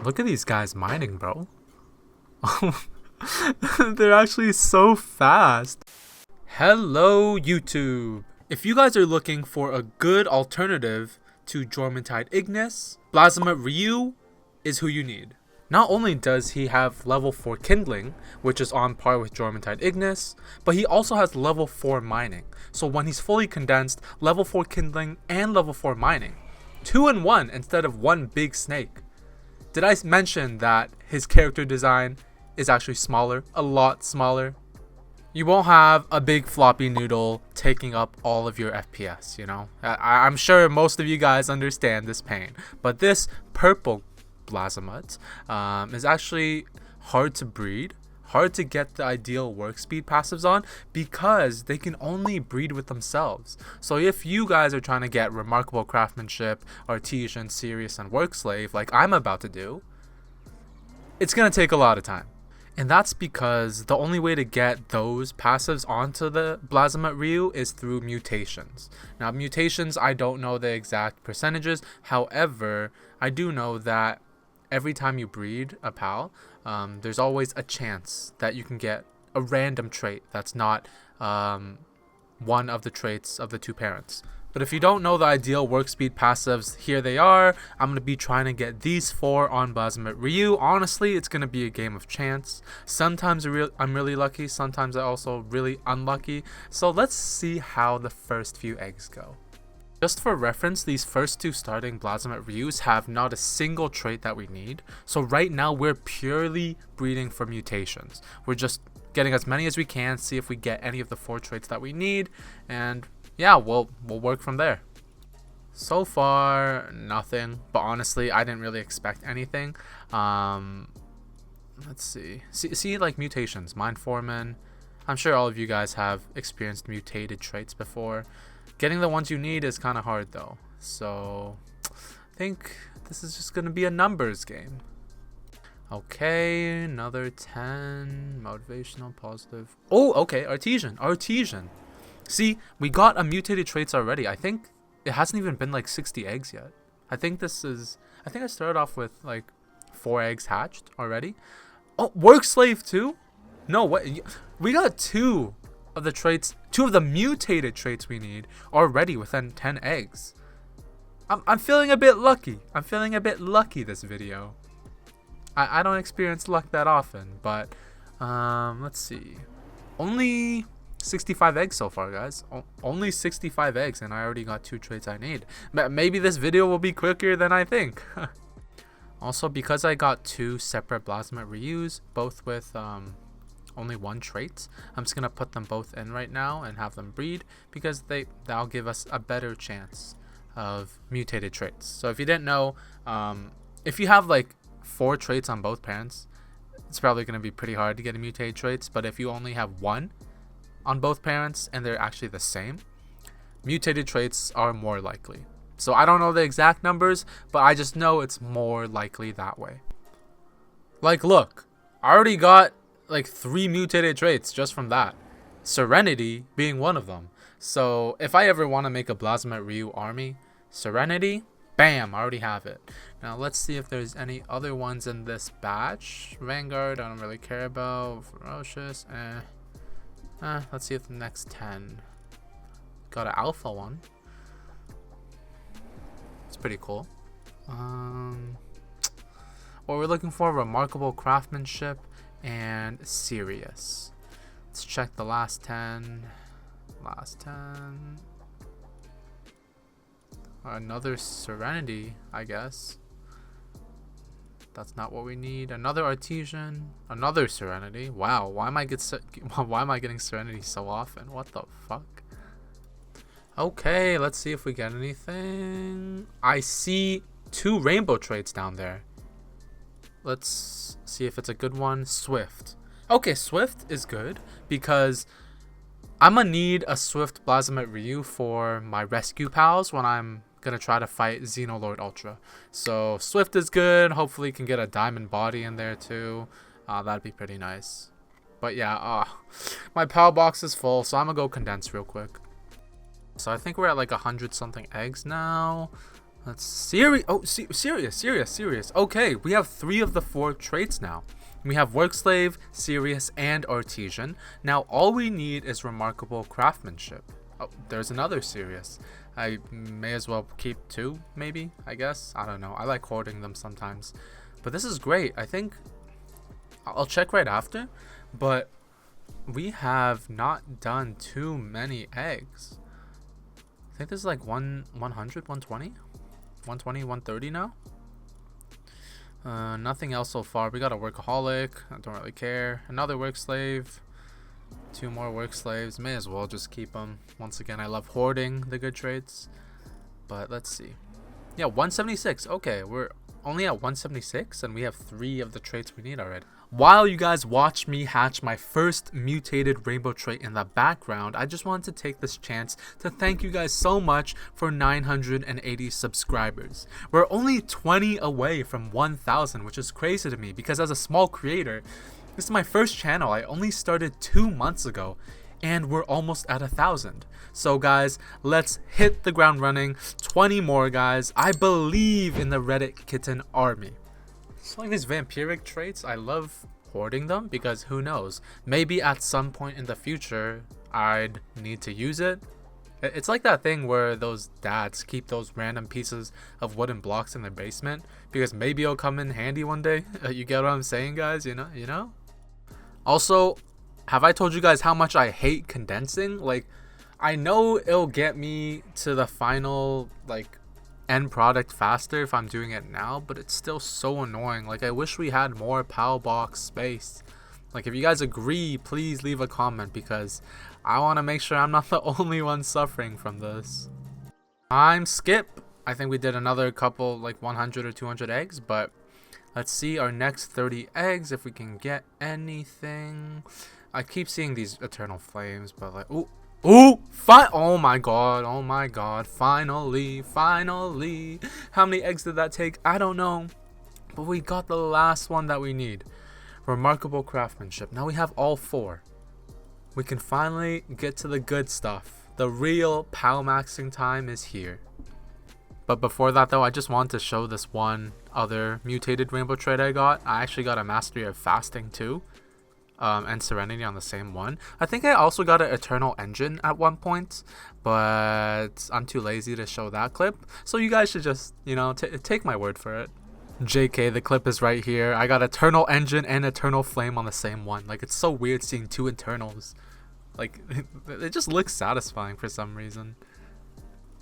Look at these guys mining, bro. They're actually so fast. Hello, YouTube. If you guys are looking for a good alternative to Jormuntide Ignis, Blazamut Ryu is who you need. Not only does he have level 4 Kindling, which is on par with Jormuntide Ignis, but he also has level 4 mining. So when he's fully condensed, level 4 Kindling and level 4 mining. 2 in 1 instead of one big snake. Did I mention that his character design is actually smaller, a lot smaller? You won't have a big floppy noodle taking up all of your FPS, you know? I'm sure most of you guys understand this pain, but this purple Blazamut is actually hard to breed, hard to get the ideal work speed passives on because they can only breed with themselves. So if you guys are trying to get remarkable craftsmanship, artisan, serious, and work slave like I'm about to do, it's gonna take a lot of time. And that's because the only way to get those passives onto the Blazamut Ryu is through mutations. Now, mutations, I don't know the exact percentages. However, I do know that every time you breed a pal, there's always a chance that you can get a random trait that's not one of the traits of the two parents. But if you don't know the ideal work speed passives, here they are. I'm going to be trying to get these 4 on Blazamut Ryu. Honestly, it's going to be a game of chance. Sometimes I'm really lucky, sometimes I'm also really unlucky. So let's see how the first few eggs go. Just for reference, these first 2 starting Blazamut Ryus have not a single trait that we need. So right now we're purely breeding for mutations. We're just getting as many as we can, see if we get any of the 4 traits that we need, and yeah, we'll work from there. So far, nothing, but honestly, I didn't really expect anything. Let's see like mutations, Mind Foreman. I'm sure all of you guys have experienced mutated traits before. Getting the ones you need is kind of hard though, so I think this is just gonna be a numbers game. Okay, another 10, motivational, positive. Oh, okay, artisan. See, we got a mutated traits already. I think it hasn't even been like 60 eggs yet. I think I started off with like 4 eggs hatched already. Oh, work slave too? No, what? We got 2 of the traits, 2 of the mutated traits we need already within 10 eggs. I'm feeling a bit lucky. I'm feeling a bit lucky this video. I don't experience luck that often, but let's see. Only 65 eggs so far, guys. Only 65 eggs, and I already got 2 traits I need. Maybe this video will be quicker than I think. Also, because I got 2 separate Blazamut Ryus, both with only 1 trait, I'm just gonna put them both in right now and have them breed because that'll give us a better chance of mutated traits. So if you didn't know, if you have like 4 traits on both parents, it's probably gonna be pretty hard to get a mutated traits. But if you only have 1 on both parents and they're actually the same, mutated traits are more likely. So I don't know the exact numbers, but I just know it's more likely that way. Like, look, I already got like 3 mutated traits just from that, Serenity being one of them. So if I ever want to make a Blazamut Ryu army, Serenity, bam, I already have it. Now let's see if there's any other ones in this batch. Vanguard, I don't really care about. Ferocious, let's see if the next 10. Got an alpha one. It's pretty cool. What we're looking for: remarkable craftsmanship and serious. Let's check the last 10. Another Serenity, I guess. That's not what we need. Another Artisan, another Serenity. Wow, why am I getting Serenity so often? What the fuck? Okay, let's see if we get anything. I see 2 rainbow traits down there. Let's see if it's a good one. Swift. Okay, Swift is good because I'm gonna need a Swift Blazamut Ryu for my rescue pals when I'm gonna try to fight Xenolord Ultra. So Swift is good. Hopefully can get a diamond body in there too. That'd be pretty nice. But yeah, my pal box is full, so I'm gonna go condense real quick. So I think we're at like 100 something eggs now. Let's serious. Oh, serious. Okay, we have 3 of the 4 traits now. We have work slave, serious, and artisan. Now all we need is remarkable craftsmanship. Oh, there's another serious. I may as well keep 2, maybe, I guess. I don't know. I like hoarding them sometimes. But this is great. I think I'll check right after. But we have not done too many eggs. I think this is like 100, 120? 120, 130 now? Nothing else so far. We got a workaholic. I don't really care. Another work slave. 2 more work slaves. May as well just keep them. Once again, I love hoarding the good traits. But let's see. Yeah, 176. Okay, we're only at 176 and we have 3 of the traits we need already. While you guys watch me hatch my first mutated rainbow trait in the background, I just wanted to take this chance to thank you guys so much for 980 subscribers. We're only 20 away from 1,000, which is crazy to me because as a small creator, this is my first channel. I only started 2 months ago and we're almost at 1,000. So guys, let's hit the ground running. 20 more guys. I believe in the Reddit kitten army. So like these vampiric traits, I love hoarding them because who knows, maybe at some point in the future I'd need to use it. It's like that thing where those dads keep those random pieces of wooden blocks in their basement because maybe it'll come in handy one day. You get what I'm saying, guys? You know? Also, have I told you guys how much I hate condensing? Like, I know it'll get me to the final like end product faster if I'm doing it now, but it's still so annoying. Like, I wish we had more PAL box space. Like, if you guys agree, please leave a comment because I want to make sure I'm not the only one suffering from this. Time skip. I think we did another couple like 100 or 200 eggs, but let's see our next 30 eggs if we can get anything. I keep seeing these eternal flames, but like, ooh, oh my god, finally. How many eggs did that take? I don't know, but we got the last one that we need. Remarkable craftsmanship. Now we have all 4. We can finally get to the good stuff. The real PAL maxing time is here. But before that though, I just want to show this one other mutated rainbow trait I got. I actually got a mastery of fasting too. And serenity on the same one. I think I also got an eternal engine at one point, but I'm too lazy to show that clip. So you guys should just, you know, take my word for it. JK, the clip is right here. I got eternal engine and eternal flame on the same one. Like, it's so weird seeing 2 eternals. Like, it just looks satisfying for some reason.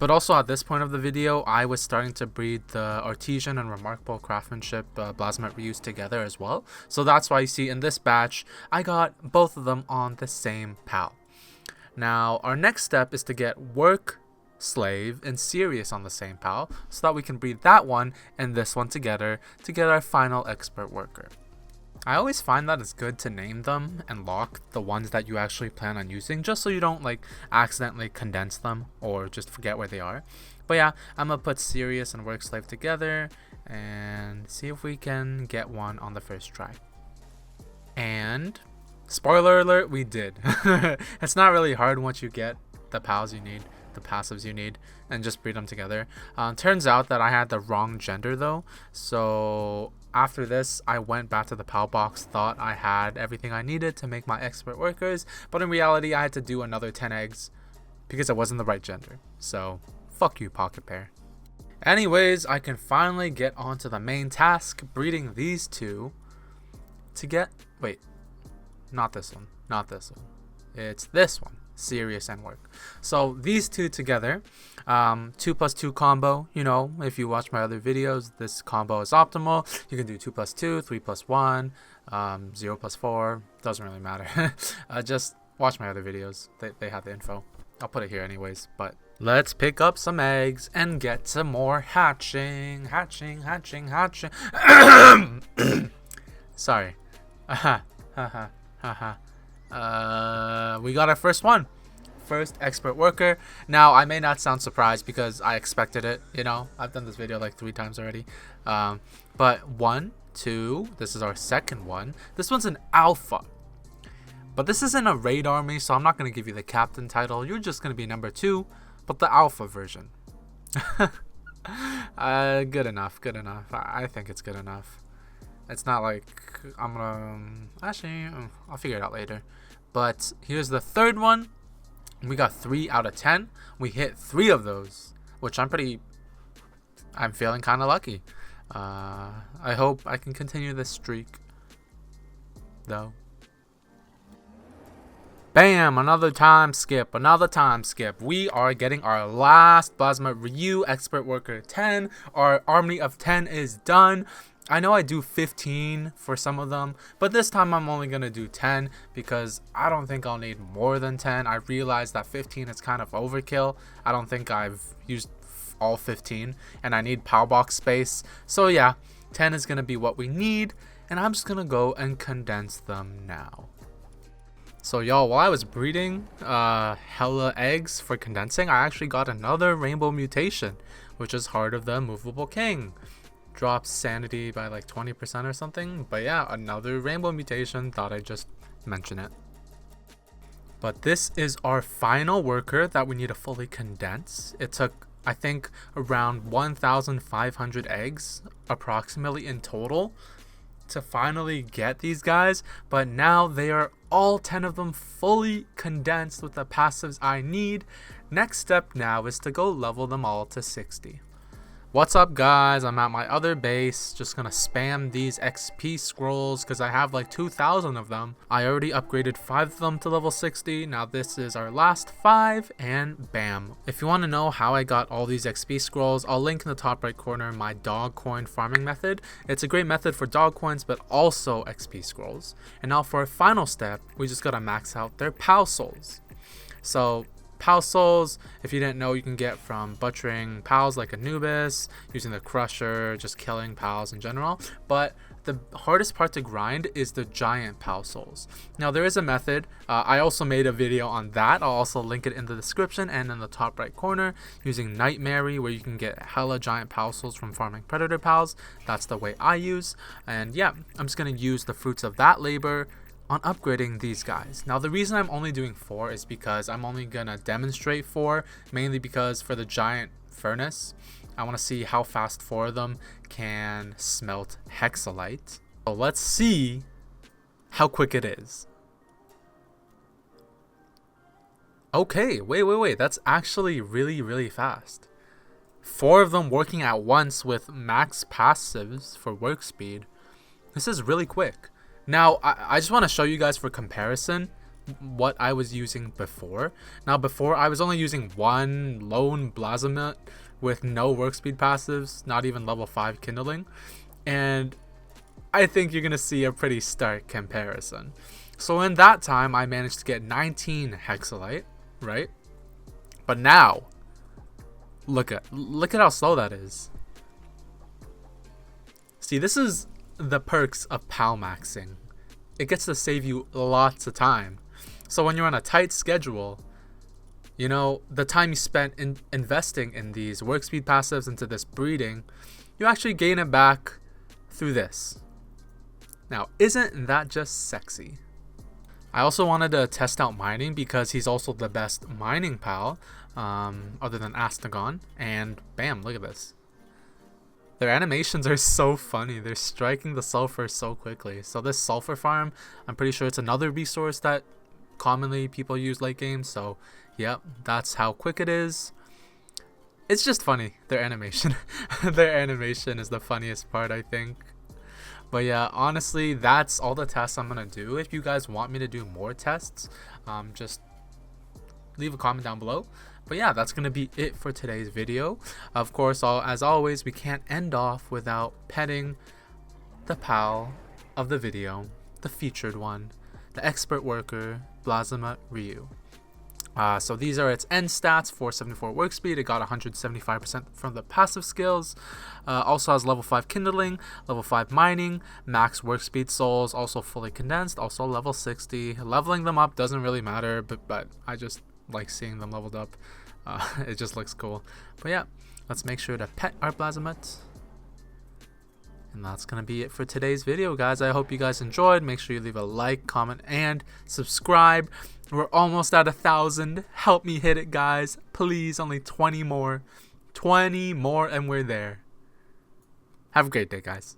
But also at this point of the video, I was starting to breed the artisan and remarkable craftsmanship Blazamut Ryus together as well. So that's why you see in this batch, I got both of them on the same PAL. Now, our next step is to get work, slave, and serious on the same PAL, so that we can breed that one and this one together to get our final expert worker. I always find that it's good to name them and lock the ones that you actually plan on using, just so you don't like accidentally condense them or just forget where they are. But yeah, I'm gonna put serious and work slave together and see if we can get one on the first try. And spoiler alert, we did. It's not really hard once you get the pals you need, the passives you need, and just breed them together. Turns out that I had the wrong gender though, so after this, I went back to the PAL box, thought I had everything I needed to make my expert workers, but in reality, I had to do another 10 eggs because it wasn't the right gender. So, fuck you, Pocket Pair. Anyways, I can finally get onto the main task, breeding these 2 to get... Wait, not this one, It's this one. Serious and work. So these 2 together, 2+2 combo. You know, if you watch my other videos, this combo is optimal. You can do 2+2, 3+1, 0+4, doesn't really matter. Just watch my other videos, they have the info. I'll put it here anyways. But let's pick up some eggs and get some more hatching. Sorry. We got our first one. First expert worker. Now, I may not sound surprised because I expected it. You know, I've done this video like 3 times already. But 1, 2, this is our second one. This one's an alpha. But this isn't a raid army, so I'm not going to give you the captain title. You're just going to be number 2, but the alpha version. Good enough, good enough. I think it's good enough. It's not like I'm gonna... actually, I'll figure it out later. But here's the third one. We got 3 out of 10. We hit 3 of those, which I'm feeling kind of lucky. I hope I can continue this streak, though. Bam! Another time skip. We are getting our last Blazamut Ryu Expert Worker 10. Our army of 10 is done. I know I do 15 for some of them, but this time I'm only going to do 10 because I don't think I'll need more than 10. I realize that 15 is kind of overkill. I don't think I've used all 15 and I need power box space. So yeah, 10 is going to be what we need, and I'm just going to go and condense them now. So y'all, while I was breeding hella eggs for condensing, I actually got another rainbow mutation, which is Heart of the Immovable King. Drops sanity by like 20% or something. But yeah, another rainbow mutation. Thought I'd just mention it. But this is our final worker that we need to fully condense. It took, I think, around 1,500 eggs approximately in total to finally get these guys, but now they are all 10 of them fully condensed with the passives I need. Next step now is to go level them all to 60. What's up guys, I'm at my other base, just gonna spam these XP scrolls because I have like 2,000 of them. I already upgraded 5 of them to level 60, now this is our last 5, and bam. If you want to know how I got all these XP scrolls, I'll link in the top right corner my dog coin farming method. It's a great method for dog coins but also XP scrolls. And now for our final step, we just gotta max out their PAL souls. So PAL souls, if you didn't know, you can get from butchering pals like Anubis, using the crusher, just killing pals in general. But the hardest part to grind is the giant PAL souls. Now there is a method. I also made a video on that. I'll also link it in the description and in the top right corner, using Nightmare, where you can get hella giant PAL souls from farming predator pals. That's the way I use. And yeah, I'm just gonna use the fruits of that labor on upgrading these guys. Now the reason I'm only doing 4 is because I'm only gonna demonstrate 4, mainly because for the giant furnace I want to see how fast 4 of them can smelt hexalite. So let's see how quick it is. Okay, wait, that's actually really fast. 4 of them working at once with max passives for work speed. This is really quick. Now, I just want to show you guys for comparison what I was using before. Now, before I was only using one lone Blazamut with no work speed passives, not even level 5 Kindling. And I think you're going to see a pretty stark comparison. So in that time, I managed to get 19 hexalite, right? But now, look at how slow that is. See, this is the perks of PAL maxing. It gets to save you lots of time. So when you're on a tight schedule, you know, the time you spent in investing in these work speed passives into this breeding, you actually gain it back through this. Now, isn't that just sexy? I also wanted to test out mining because he's also the best mining pal, other than Astagon, and bam, look at this. Their animations are so funny. They're striking the sulfur so quickly. So this sulfur farm, I'm pretty sure it's another resource that commonly people use late game. So yep, that's how quick it is. It's just funny, their animation. Their animation is the funniest part, I think. But yeah, honestly, that's all the tests I'm gonna do. If you guys want me to do more tests, just leave a comment down below. But yeah, that's going to be it for today's video. Of course, as always, we can't end off without petting the pal of the video, the featured one, the expert worker, Blazamut Ryu. So these are its end stats: 474 work speed. It got 175% from the passive skills. Also has level 5 kindling, level 5 mining, max work speed souls, also fully condensed, also level 60. Leveling them up doesn't really matter, but I just like seeing them leveled up. It just looks cool. But yeah, let's make sure to pet our Blazamut. And that's gonna be it for today's video, guys. I hope you guys enjoyed. Make sure you leave a like, comment, and subscribe. We're almost at 1,000. Help me hit it, guys, please. Only 20 more, and we're there. Have a great day, guys.